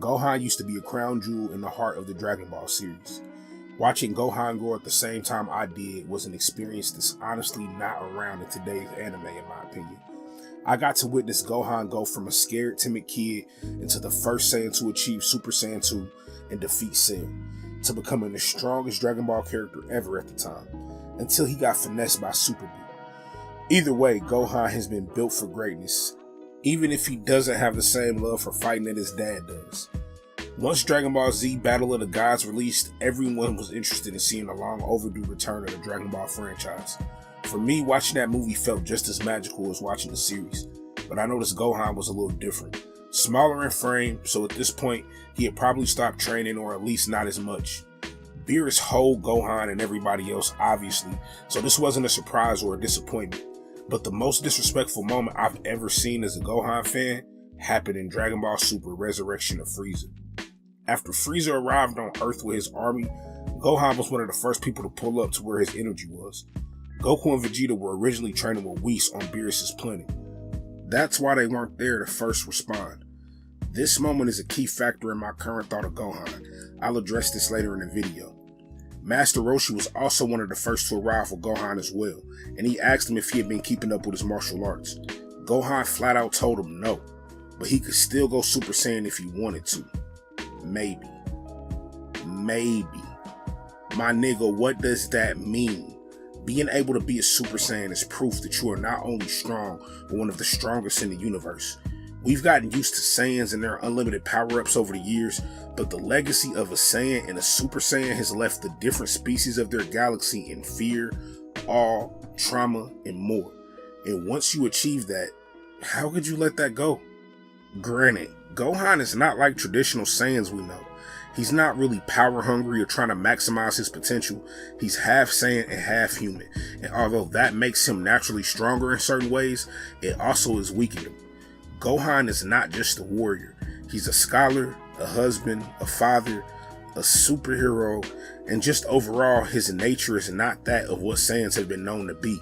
Gohan used to be a crown jewel in the heart of the Dragon Ball series. Watching Gohan grow at the same time I did was an experience that's honestly not around in today's anime, in my opinion. I got to witness Gohan go from a scared, timid kid into the first Saiyan to achieve Super Saiyan 2 and defeat Cell, to becoming the strongest Dragon Ball character ever at the time, until he got finessed by Super Buu. Either way, Gohan has been built for greatness, even if he doesn't have the same love for fighting that his dad does. Once Dragon Ball Z Battle of the Gods released, everyone was interested in seeing the long overdue return of the Dragon Ball franchise. For me, watching that movie felt just as magical as watching the series, but I noticed Gohan was a little different. Smaller in frame, so at this point, he had probably stopped training, or at least not as much. Beerus hold Gohan and everybody else, obviously, so this wasn't a surprise or a disappointment. But the most disrespectful moment I've ever seen as a Gohan fan happened in Dragon Ball Super Resurrection of Frieza. After Frieza arrived on Earth with his army, Gohan was one of the first people to pull up to where his energy was. Goku and Vegeta were originally training with Whis on Beerus' planet. That's why they weren't there to first respond. This moment is a key factor in my current thought of Gohan. I'll address this later in the video. Master Roshi was also one of the first to arrive with Gohan as well, and he asked him if he had been keeping up with his martial arts. Gohan flat out told him no, but he could still go Super Saiyan if he wanted to. Maybe. My nigga, what does that mean? Being able to be a Super Saiyan is proof that you are not only strong, but one of the strongest in the universe. We've gotten used to Saiyans and their unlimited power-ups over the years, but the legacy of a Saiyan and a Super Saiyan has left the different species of their galaxy in fear, awe, trauma, and more. And once you achieve that, how could you let that go? Granted, Gohan is not like traditional Saiyans we know. He's not really power hungry or trying to maximize his potential. He's half Saiyan and half human. And although that makes him naturally stronger in certain ways, it also is weakening him. Gohan is not just a warrior. He's a scholar, a husband, a father, a superhero, and just overall his nature is not that of what Saiyans have been known to be.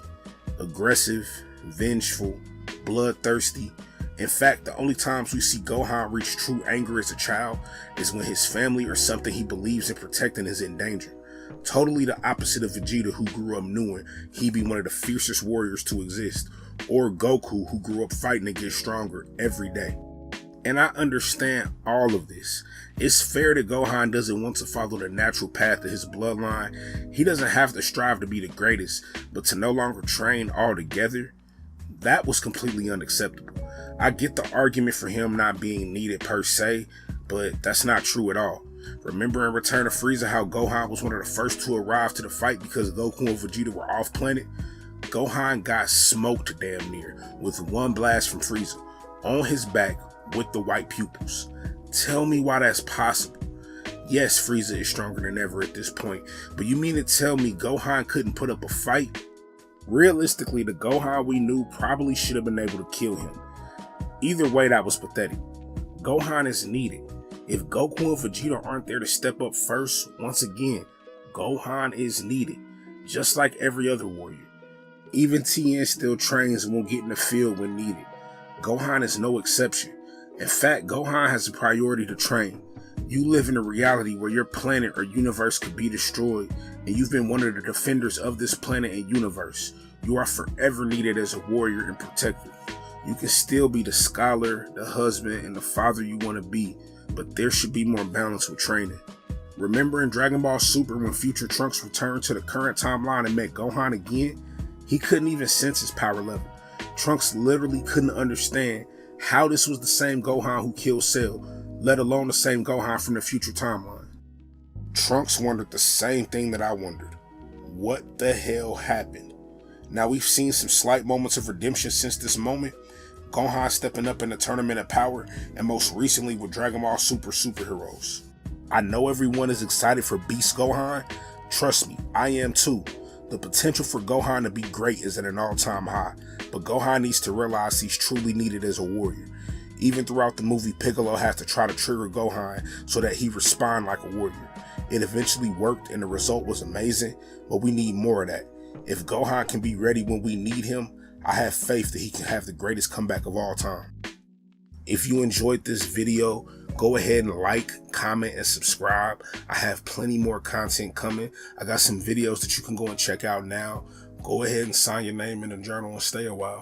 Aggressive, vengeful, bloodthirsty. In fact, the only times we see Gohan reach true anger as a child is when his family or something he believes in protecting is in danger. Totally the opposite of Vegeta, who grew up knowing he'd be one of the fiercest warriors to exist, or Goku, who grew up fighting to get stronger every day. And I understand all of this. It's fair that Gohan doesn't want to follow the natural path of his bloodline. He doesn't have to strive to be the greatest, but to no longer train altogether, that was completely unacceptable. I get the argument for him not being needed per se, but that's not true at all. Remember in Return of Frieza how Gohan was one of the first to arrive to the fight because Goku and Vegeta were off planet? Gohan got smoked damn near with one blast from Frieza on his back with the white pupils. Tell me why that's possible. Yes, Frieza is stronger than ever at this point, but you mean to tell me Gohan couldn't put up a fight? Realistically, the Gohan we knew probably should have been able to kill him. Either way, that was pathetic. Gohan is needed. If Goku and Vegeta aren't there to step up first, once again, Gohan is needed, just like every other warrior. Even Tien still trains and won't get in the field when needed. Gohan is no exception. In fact, Gohan has a priority to train. You live in a reality where your planet or universe could be destroyed, and you've been one of the defenders of this planet and universe. You are forever needed as a warrior and protector. You can still be the scholar, the husband, and the father you want to be, but there should be more balance with training. Remember in Dragon Ball Super when future Trunks returned to the current timeline and met Gohan again? He couldn't even sense his power level. Trunks literally couldn't understand how this was the same Gohan who killed Cell, let alone the same Gohan from the future timeline. Trunks wondered the same thing that I wondered. What the hell happened? Now we've seen some slight moments of redemption since this moment. Gohan stepping up in the Tournament of Power, and most recently with Dragon Ball Super superheroes. I know everyone is excited for Beast Gohan. Trust me, I am too. The potential for Gohan to be great is at an all-time high, but Gohan needs to realize he's truly needed as a warrior. Even throughout the movie, Piccolo has to try to trigger Gohan so that he responds like a warrior. It eventually worked and the result was amazing, but we need more of that. If Gohan can be ready when we need him, I have faith that he can have the greatest comeback of all time. If you enjoyed this video, go ahead and like, comment, and subscribe. I have plenty more content coming. I got some videos that you can go and check out now. Go ahead and sign your name in the journal and stay a while.